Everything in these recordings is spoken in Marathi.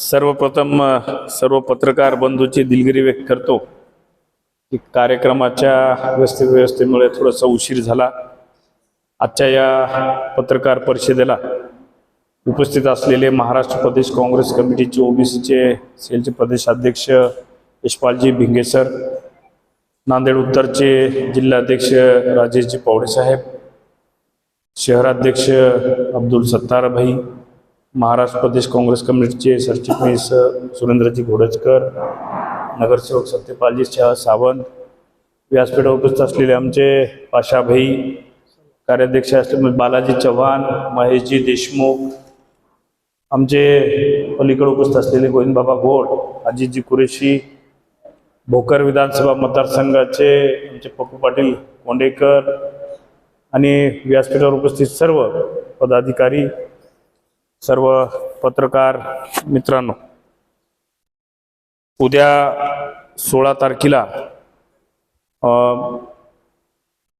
सर्वप्रथम सर्व पत्रकार बंधूंची दिलगिरी व्यक्त करतो की कार्यक्रमाच्या व्यवस्थेमुळे थोडासा उशीर झाला। आजच्या या पत्रकार परिषदेला उपस्थित असलेले महाराष्ट्र प्रदेश काँग्रेस कमिटीचे ओबीसीचे सेलचे प्रदेशाध्यक्ष यशपालजी भिंगे सर, नांदेड उत्तरचे जिल्हाध्यक्ष राजेशजी पवडे साहेब, शहराध्यक्ष अब्दुल सत्तार भाई, महाराष्ट्र प्रदेश काँग्रेस कमिटीचे सरचिटणीस सुरेंद्रजी घोडजकर, नगरसेवक सत्यपालजी सावंत, व्यासपीठावर उपस्थित असलेले आमचे पाशा भाई, कार्याध्यक्ष असलेले बालाजी चव्हाण, महेशजी देशमुख, आमचे पलीकडे उपस्थित असलेले गोविंदबाबा घोड, अजितजी कुरेशी, भोकर विधानसभा मतदारसंघाचे आमचे पप्पू पाटील कोंडेकर आणि व्यासपीठावर उपस्थित सर्व पदाधिकारी, सर्व पत्रकार मित्रांनो, उद्या 16 तारखेला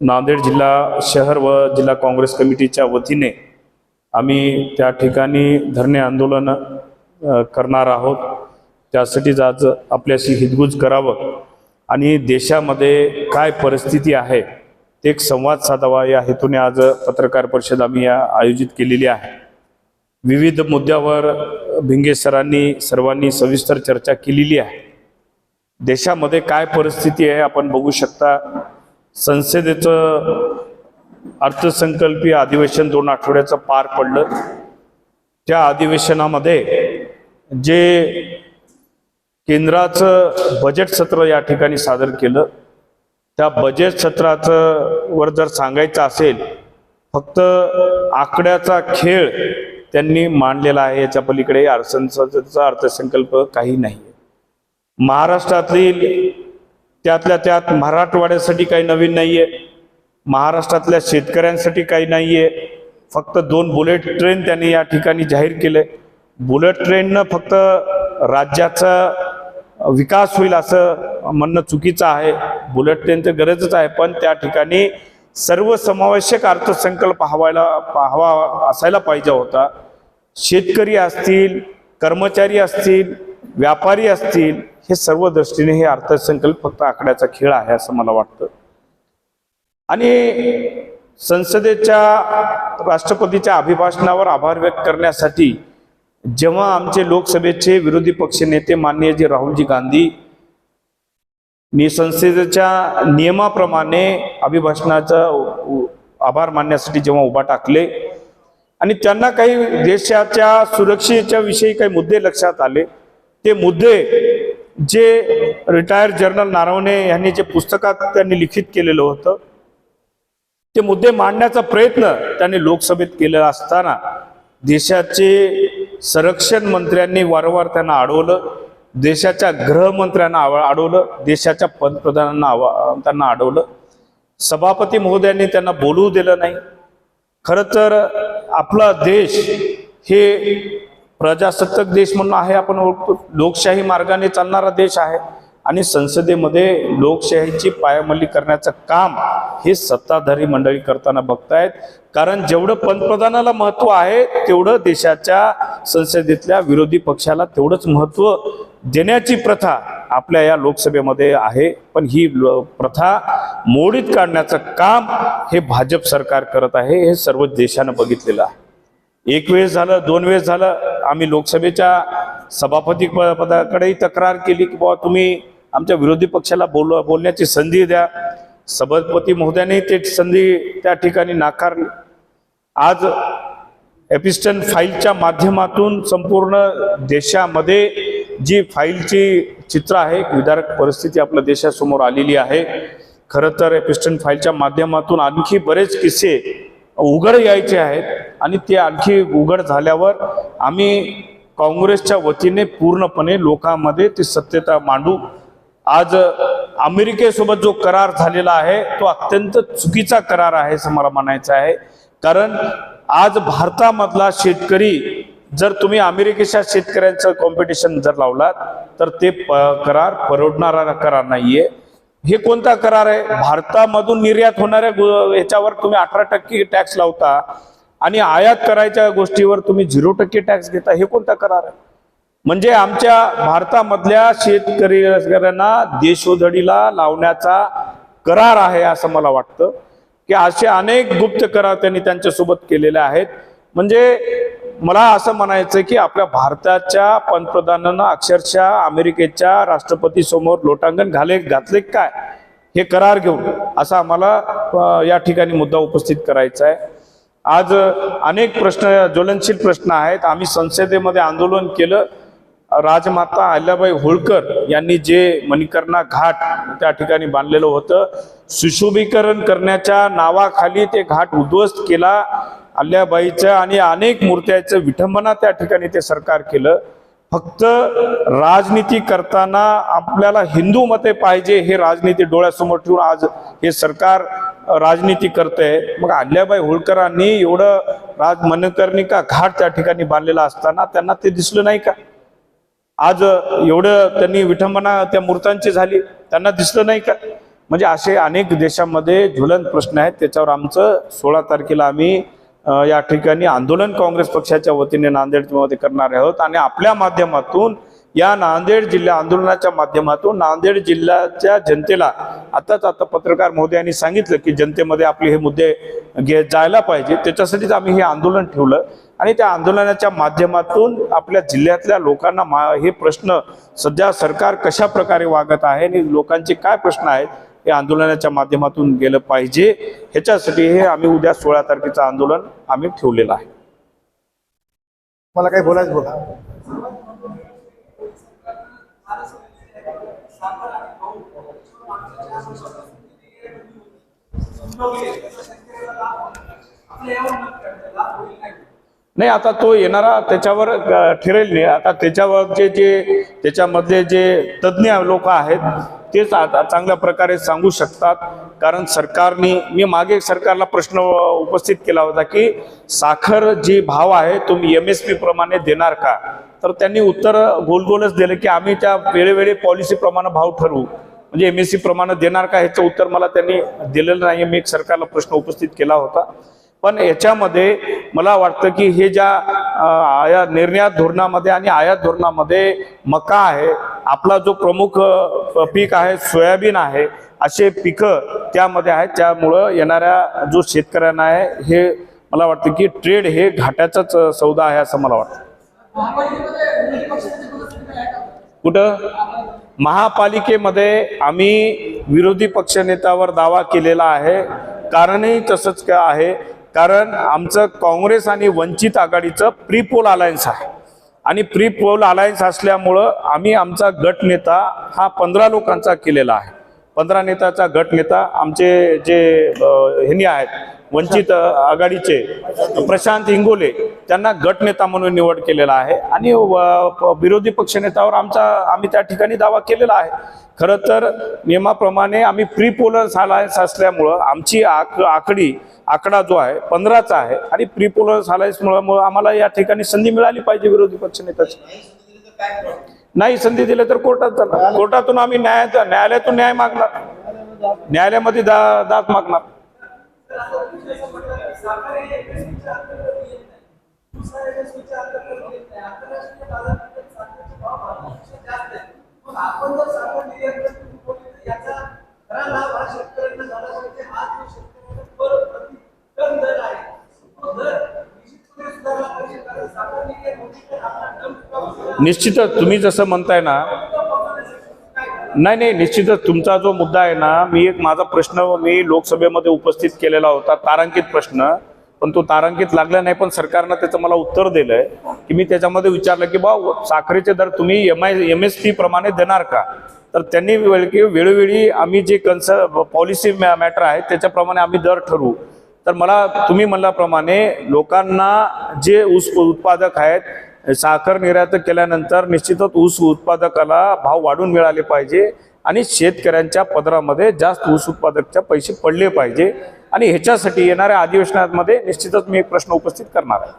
नांदेड जिल्हा शहर व जिल्हा काँग्रेस कमिटीच्या वतीने आम्ही त्या ठिकाणी धरणे आंदोलन करणार आहोत। त्यासाठी आज आपल्याशी हितगुज करावं आणि देशामध्ये काय परिस्थिती आहे ते एक संवाद साधावा या हेतूने आज पत्रकार परिषद आम्ही आयोजित केलेली आहे। विविध मुद्द्यावर भिंगे सरांनी सर्वांनी सविस्तर चर्चा केलेली आहे। देशामध्ये काय परिस्थिती आहे आपण बघू शकता। संसदेचं अर्थसंकल्पीय अधिवेशन 2 आठवड्याचं पार पडलं। त्या अधिवेशनामध्ये जे केंद्राचं बजेट सत्र या ठिकाणी सादर केलं, त्या बजेट सत्राचं वर जर सांगायचं असेल, फक्त आकड्याचा खेळ त्यांनी मांडलेला आहे, याच्या पलीकडे संसदेचा अर्थसंकल्प काही नाही। महाराष्ट्रातील त्यातल्या त्यात मराठवाड्यासाठी काही नवीन नाहीये, महाराष्ट्रातल्या शेतकऱ्यांसाठी काही नाहीये। फक्त 2 बुलेट ट्रेन त्यांनी या ठिकाणी जाहीर केले। बुलेट ट्रेननं फक्त राज्याचा विकास होईल असं म्हणणं चुकीचं आहे। बुलेट ट्रेनची गरजच आहे, पण त्या ठिकाणी सर्वसमावेशक अर्थसंकल्प हवा असायला पाहिजे होता। शेतकरी असतील, कर्मचारी असतील, व्यापारी असतील, हे सर्व दृष्टीने हे अर्थसंकल्प फक्त आकड्याचा खेळ आहे असं मला वाटतं। आणि संसदेच्या राष्ट्रपतीच्या अभिभाषणावर आभार व्यक्त करण्यासाठी जेव्हा आमचे लोकसभेचे विरोधी पक्षनेते माननीय जी राहुलजी गांधी संसदेच्या नियमाप्रमाणे अभिभाषणाचा आभार मानण्यासाठी जेव्हा उभा टाकले आणि त्यांना काही देशाच्या सुरक्षेच्या विषयी काही मुद्दे लक्षात आले, ते मुद्दे जे रिटायर्ड जनरल नारवणे यांनी जे पुस्तकात त्यांनी लिखित केलेलं होतं, ते मुद्दे मांडण्याचा प्रयत्न त्यांनी लोकसभेत केलेला असताना देशाचे संरक्षण मंत्र्यांनी वारंवार त्यांना अडवलं, देशाच्या गृहमंत्र्यांना अडवलं, देशाच्या पंतप्रधानांना त्यांना अडवलं, सभापती महोदयांनी त्यांना बोलू दिलं नाही। खरं तर आपला देश हे प्रजासत्ताक देश म्हणून आहे, आपण ओळखतो, लोकशाही मार्गाने चालणारा देश आहे आणि संसदेमध्ये लोकशाहीची पायमल्ली करण्याचं काम हे सत्ताधारी मंडळी करताना बघतायत। कारण जेवढं पंतप्रधानाला महत्त्व आहे तेवढं देशाच्या संसदेतल्या विरोधी पक्षाला तेवढंच महत्त्व देण्याची प्रथा आपल्या या लोकसभेमध्ये आहे। पण ही प्रथा मोडीत काढण्याचं काम हे भाजप सरकार करत आहे, हे सर्व देशानं बघितलेलं आहे। 1 वेळेस झालं, 2 वेळेस झालं, आम्ही लोकसभेच्या सभापती पदाकडेही तक्रार केली की बाबा तुम्ही आमच्या विरोधी पक्षाला बोलण्याची संधी द्या। सभापती महोदयाने ते संधी त्या ठिकाणी नाकारली। आज एपिस्टन फाईलच्या माध्यमातून संपूर्ण देशामध्ये जी फाईलची चित्र आहे, विदारक परिस्थिती आपल्या देशासमोर आलेली आहे। खरं तर एपिस्टन फाईलच्या माध्यमातून आणखी बरेच किस्से उघड यायचे आहेत आणि ते आणखी उघड झाल्यावर आम्ही काँग्रेसच्या वतीने पूर्णपणे लोकांमध्ये ती सत्यता मांडू। आज अमेरिकेसोबत जो करार झालेला आहे तो अत्यंत चुकीचा करार आहे असं मला म्हणायचं आहे। कारण आज भारतामधला शेतकरी, जर तुम्ही अमेरिकेच्या शेतकऱ्यांचं कॉम्पिटिशन जर लावलात तर ते करार परवडणारा करार नाहीये। हे कोणता करार आहे? भारतामधून निर्यात होणाऱ्या याच्यावर तुम्ही 18% टॅक्स लावता आणि आयात करायच्या गोष्टीवर तुम्ही 0% टॅक्स घेता, हे कोणता करार आहे? म्हणजे आमच्या भारतामधल्या शेतकऱ्यांना देशोधडीला लावण्याचा करार आहे असं मला वाटतं की असे अनेक गुप्त करार त्यांनी त्यांच्यासोबत केलेले आहेत. म्हणजे मला असं म्हणायचं की आपल्या भारताच्या पंतप्रधानांना अक्षरशः अमेरिकेच्या राष्ट्रपती समोर लोटांगण घातले काय हे करार घेऊन, असा आम्हाला या ठिकाणी मुद्दा उपस्थित करायचा आहे. आज अनेक प्रश्न, ज्वलनशील प्रश्न आहेत. आम्ही संसदेमध्ये आंदोलन केलं. राजमाता अहिल्याबाई होळकर यांनी जे मणिकर्णा घाट त्या ठिकाणी बांधलेलं होतं, सुशोभीकरण करण्याच्या नावाखाली ते घाट उद्ध्वस्त केला. अहिल्याबाईचं आणि अनेक मूर्त्याचं विठंबना त्या ठिकाणी ते सरकार केलं. फक्त राजनीती करताना आपल्याला हिंदू मते पाहिजे हे राजनीती डोळ्यासमोर ठेवून आज हे सरकार राजनीती करतंय. मग अहिल्याबाई होळकरांनी एवढं मणिकर्णिका घाट त्या ठिकाणी बांधलेला असताना त्यांना ते दिसलं नाही का? आज एवढं त्यांनी विठंबना त्या मूर्तांची झाली, त्यांना दिसलं नाही का? म्हणजे असे अनेक देशामध्ये ज्वलंत प्रश्न आहेत. त्याच्यावर आमचं 16 तारखेला आम्ही या ठिकाणी आंदोलन काँग्रेस पक्षाच्या वतीने नांदेडमध्ये करणार आहोत. आणि आपल्या माध्यमातून या नांदेड जिल्हा आंदोलनाच्या माध्यमातून नांदेड जिल्ह्याच्या जनतेला आता पत्रकार महोदयांनी सांगितलं की जनतेमध्ये आपले हे मुद्दे जायला पाहिजे, त्याच्यासाठीच आम्ही हे आंदोलन ठेवलं. आणि त्या आंदोलनाच्या माध्यमातून आपल्या जिल्ह्यातल्या लोकांना हे प्रश्न सध्या सरकार कशा प्रकारे वागत आहे आणि लोकांचे काय प्रश्न आहेत हे आंदोलनाच्या माध्यमातून गेलं पाहिजे. ह्याच्यासाठी हे आम्ही उद्या 16 तारखेचं आंदोलन आम्ही ठेवलेलं आहे. मला काही बोलायचं बोला. नाही, आता तो येणारा त्याच्यावर ठरेल नाही. आता त्याच्यावरचे त्याच्यामधले जे तज्ज्ञ लोक आहेत तेच आता चांगल्या प्रकारे सांगू शकतात. कारण सरकारने, मी मागे सरकारला प्रश्न उपस्थित केला होता की साखर जी भाव आहे तुम्ही MSP प्रमाणे देणार का? तर त्यांनी उत्तर गोलगोलच दिलं की आम्ही त्या वेळोवेळी पॉलिसी प्रमाणे भाव ठरवू. म्हणजे MSP प्रमाणे देणार का ह्याचं उत्तर मला त्यांनी दिलेलं नाही. मी एक सरकारला प्रश्न उपस्थित केला होता. पण याच्यामध्ये मला वाटतं की हे ज्या निर्यात धोरणामध्ये आणि आयात धोरणामध्ये मका आहे, आपला जो प्रमुख पीक आहे सोयाबीन आहे, असे पिकं त्यामध्ये आहेत. त्यामुळं येणाऱ्या जो शेतकऱ्यांना आहे हे मला वाटतं की ट्रेड हे घाट्याचाच सौदा आहे असं मला वाटतं. कुठं महापालिकेमध्ये आम्ही विरोधी पक्षनेत्यावर दावा केलेला आहे. कारणही तसंच काय आहे, कारण आमचं काँग्रेस आणि वंचित आघाडीचं प्री पोल अलायन्स आहे. आणि प्री पोल अलायन्स असल्यामुळं आम्ही आमचा गट नेता हा 15 लोकांचा केलेला आहे. 15 नेत्याचा गट नेता आमचे जे ह्यांनी आहेत वंचित आघाडीचे प्रशांत इंगोले, त्यांना गटनेता म्हणून निवड केलेला आहे. आणि विरोधी पक्षनेत्यावर आम्ही त्या ठिकाणी दावा केलेला आहे. खरं तर नियमाप्रमाणे आम्ही प्री पोलर अलायन्स असल्यामुळं आमची आकडा जो आहे 15चा आहे. आणि प्री पोलर अलायन्समुळे आम्हाला या ठिकाणी संधी मिळाली पाहिजे विरोधी पक्षनेत्याची. नाही संधी दिली तर कोर्टातून आम्ही न्यायालयातून न्याय मागणार, न्यायालयामध्ये दाद मागणार. निश्चितच तुम्ही जसं म्हणताय ना, नाही निश्चितच तुमचा जो मुद्दा आहे ना, माझा प्रश्न मी लोकसभेमध्ये उपस्थित केलेला होता, तारांकित प्रश्न, पण तो तारांकित लागला नाही. पण सरकारनं त्याचं मला उत्तर दिलंय की मी त्याच्यामध्ये विचारलं की बा साखरेचे दर तुम्ही MSP प्रमाणे देणार का? तर त्यांनी वेळोवेळी आम्ही जे पॉलिसी मॅटर आहे त्याच्याप्रमाणे आम्ही दर ठरवू. तर मला तुम्ही म्हणल्याप्रमाणे लोकांना जे ऊस उत्पादक आहेत, साखर निर्यात केल्यानंतर निश्चितच ऊस उत्पादकाला भाव वाढून मिळाले पाहिजे आणि शेतकऱ्यांच्या पदरामध्ये जास्त ऊस उत्पादकच्या पैसे पडले पाहिजे. आणि ह्याच्यासाठी येणाऱ्या अधिवेशनामध्ये निश्चितच मी एक प्रश्न उपस्थित करणार आहे.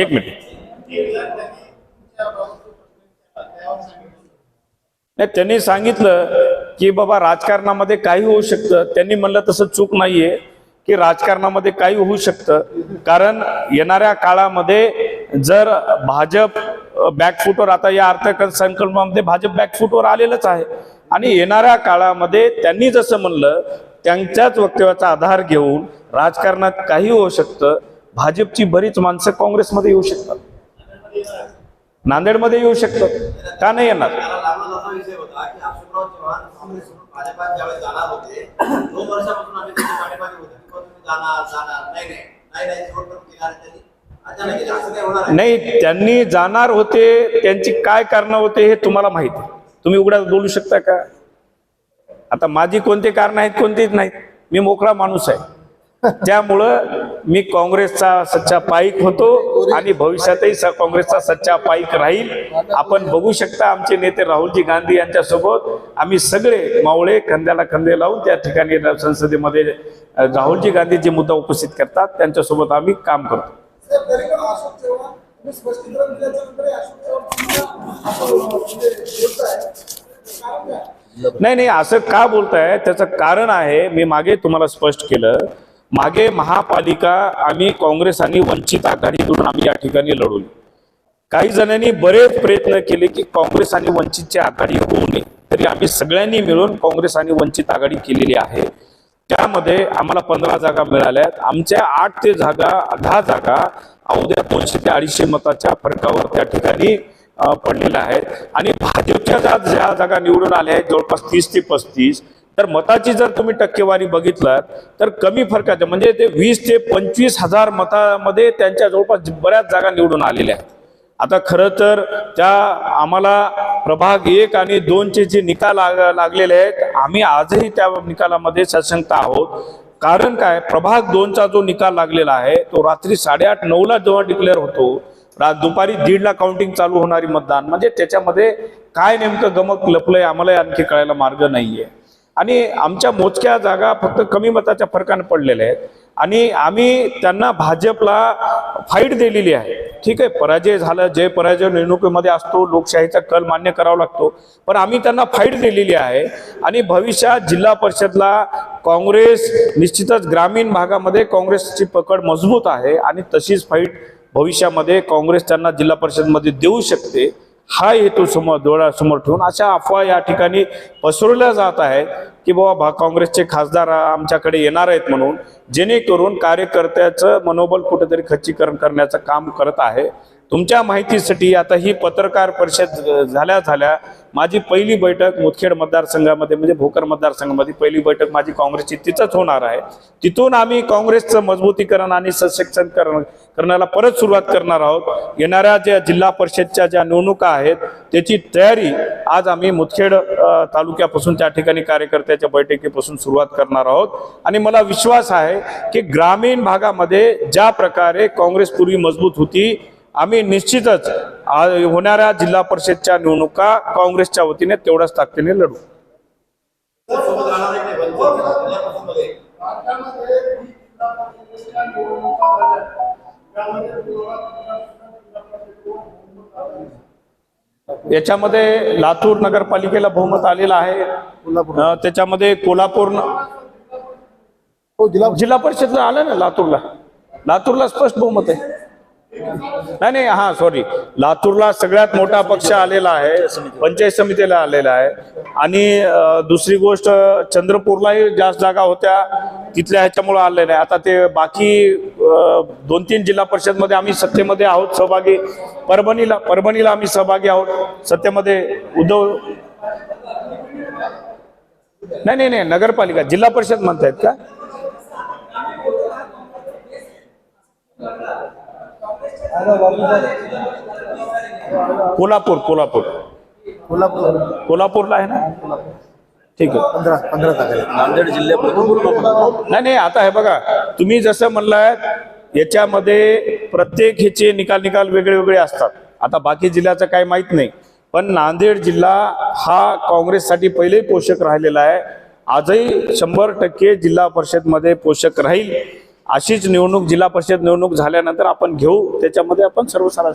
एक मिनिट. नाही, त्यांनी सांगितलं की बाबा राजकारणामध्ये काही होऊ शकतं. त्यांनी म्हणलं तसं चूक नाहीये की राजकारणामध्ये काही होऊ शकतं, कारण येणाऱ्या काळामध्ये जर भाजप बॅकफुटवर, आता या अर्थसंकल्पामध्ये भाजप बॅकफुटवर आलेलंच आहे, आणि येणाऱ्या काळामध्ये त्यांनी जसं म्हणलं त्यांच्याच वक्तव्याचा आधार घेऊन राजकारणात काही होऊ शकतं. भाजपची बरीच माणसं काँग्रेसमध्ये येऊ शकतात, नांदेडमध्ये येऊ शकतात, का नाही येणार? नाही, त्यांनी जाणार होते, त्यांची काय कारणं होते हे तुम्हाला माहिती आहे. तुम्ही उघड्यात बोलू शकता का? आता माझी कोणती कारणं आहेत, कोणतीच नाहीत. मी मोकळा माणूस आहे, त्यामुळं मी काँग्रेसचा सच्चा पाईक होतो आणि भविष्यातही काँग्रेसचा सच्चा पाईक राहील. आपण बघू शकता आमचे नेते राहुलजी गांधी यांच्यासोबत आम्ही सगळे मावळे खांद्याला खांदे लावून त्या ठिकाणी संसदेमध्ये राहुलजी गांधी जे मुद्दा उपस्थित करतात त्यांच्यासोबत आम्ही काम करतो. नाही, असं का बोलताय त्याचं कारण आहे, मी मागे तुम्हाला स्पष्ट केलं. मागे महापालिका आम्ही काँग्रेस आणि वंचित आघाडीकडून आम्ही या ठिकाणी लढवली. काही जणांनी बरेच प्रयत्न केले की काँग्रेस आणि वंचितची आघाडी होऊ नये, तरी आम्ही सगळ्यांनी मिळून काँग्रेस आणि वंचित आघाडी केलेली आहे. त्यामध्ये आम्हाला 15 जागा मिळाल्यात. आमच्या 8 ते 10 जागा अवघ्या 200 ते 250 मताच्या फरकावर त्या ठिकाणी पडलेल्या आहेत. आणि भाजपच्या ज्या जागा निवडून आल्या आहेत जवळपास 30 ते 35, तर मताची जर तुम्ही टक्केवारी बघितलात तर कमी फरकाच्या, म्हणजे ते 20 ते 25 हजार मतामध्ये त्यांच्या जवळपास बऱ्याच जागा निवडून आलेल्या आहेत. आता खरं तर त्या आम्हाला प्रभाग 1 आणि 2चे जे निकाल लागलेले आहेत, आम्ही आजही त्या निकालामध्ये सशंक आहोत. कारण काय, प्रभाग 2चा जो निकाल लागलेला आहे तो रात्री 8:30-9ला जेव्हा डिक्लेअर होतो, दुपारी 1:30ला काउंटिंग चालू होणारी मतदान, म्हणजे त्याच्यामध्ये काय नेमकं गमक लपलंय आम्हाला आणखी कळायला मार्ग नाहीये. आणि आमच्या मोजक्या जागा फक्त कमी मताच्या फरकाने पडलेल्या आहेत आणि आम्ही त्यांना भाजपला फाईट दिलेली आहे. ठीक आहे, पराजय झालं, जय पराजय निवडणुकीमध्ये असतो, लोकशाहीचा कल मान्य करावा लागतो, पण आम्ही त्यांना फाईट दिलेली आहे. आणि भविष्यात जिल्हा परिषदला काँग्रेस निश्चितच ग्रामीण भागामध्ये काँग्रेसची पकड मजबूत आहे आणि तशीच फाईट भविष्यामध्ये काँग्रेस त्यांना जिल्हा परिषदमध्ये देऊ शकते. हा हेतू डोळ्यासमोर ठेवून अशा अफवा या ठिकाणी पसरवल्या जात आहेत की बाबा काँग्रेसचे खासदार आमच्याकडे येणार आहेत म्हणून, जेणेकरून कार्यकर्त्याचं मनोबल कुठेतरी खच्चीकरण करण्याचं काम करत आहे. तुमच्या माहितीसाठी आता ही पत्रकार परिषद झाल्या माझी पहिली बैठक मुदखेड मतदारसंघामध्ये, म्हणजे भोकर मतदारसंघामध्ये पहिली बैठक माझी काँग्रेसची तिथंच होणार आहे. तिथून आम्ही काँग्रेसचं मजबूतीकरण आणि सशक्तीकरण करण्याला परत सुरुवात करणार आहोत. येणाऱ्या ज्या जिल्हा परिषदच्या ज्या निवडणुका आहेत त्याची तयारी आज आम्ही मुदखेड तालुक्यापासून त्या ठिकाणी कार्यकर्त्याच्या बैठकीपासून सुरुवात करणार आहोत. आणि मला विश्वास आहे की ग्रामीण भागामध्ये ज्या प्रकारे काँग्रेस पूर्वी मजबूत होती, आम्ही निश्चितच होणाऱ्या जिल्हा परिषदच्या निवडणुका काँग्रेसच्या वतीने तेवढ्याच ताकदीने लढू. याच्यामध्ये लातूर नगरपालिकेला बहुमत आलेलं आहे. त्याच्यामध्ये कोल्हापूर जिल्हा परिषदला आलं ना, लातूरला स्पष्ट बहुमत आहे. नाही, हा सॉरी, लातूरला सगळ्यात मोठा पक्ष आलेला आहे, पंचायत समितीला आलेला आहे. आणि दुसरी गोष्ट, चंद्रपूरलाही जास्त जागा होत्या तिथल्या ह्याच्यामुळे आलेल्या आहे. आता ते बाकी 2-3 जिल्हा परिषद मध्ये आम्ही सत्तेमध्ये आहोत सहभागी. परभणीला आम्ही सहभागी आहोत सत्तेमध्ये. उद्धव नाही, नगरपालिका, जिल्हा परिषद म्हणतायत का? कोल्हापूरला आहे ना? ठीक आहे. 15 नांदेड जिल्ह्यात नाही, आता हे बघा, तुम्ही जसं म्हणलात याच्यामध्ये प्रत्येक ह्याचे निकाल वेगळे असतात. आता बाकी जिल्ह्याचं काही माहित नाही, पण नांदेड जिल्हा हा काँग्रेससाठी पहिले पोषक राहिलेला आहे. आजही 100% जिल्हा परिषदमध्ये पोषक राहील. अशीच निवडणूक जिल्हा परिषद निवडणूक झाल्यानंतर आपण घेऊ, त्याच्यामध्ये आपण सर्वसाधारण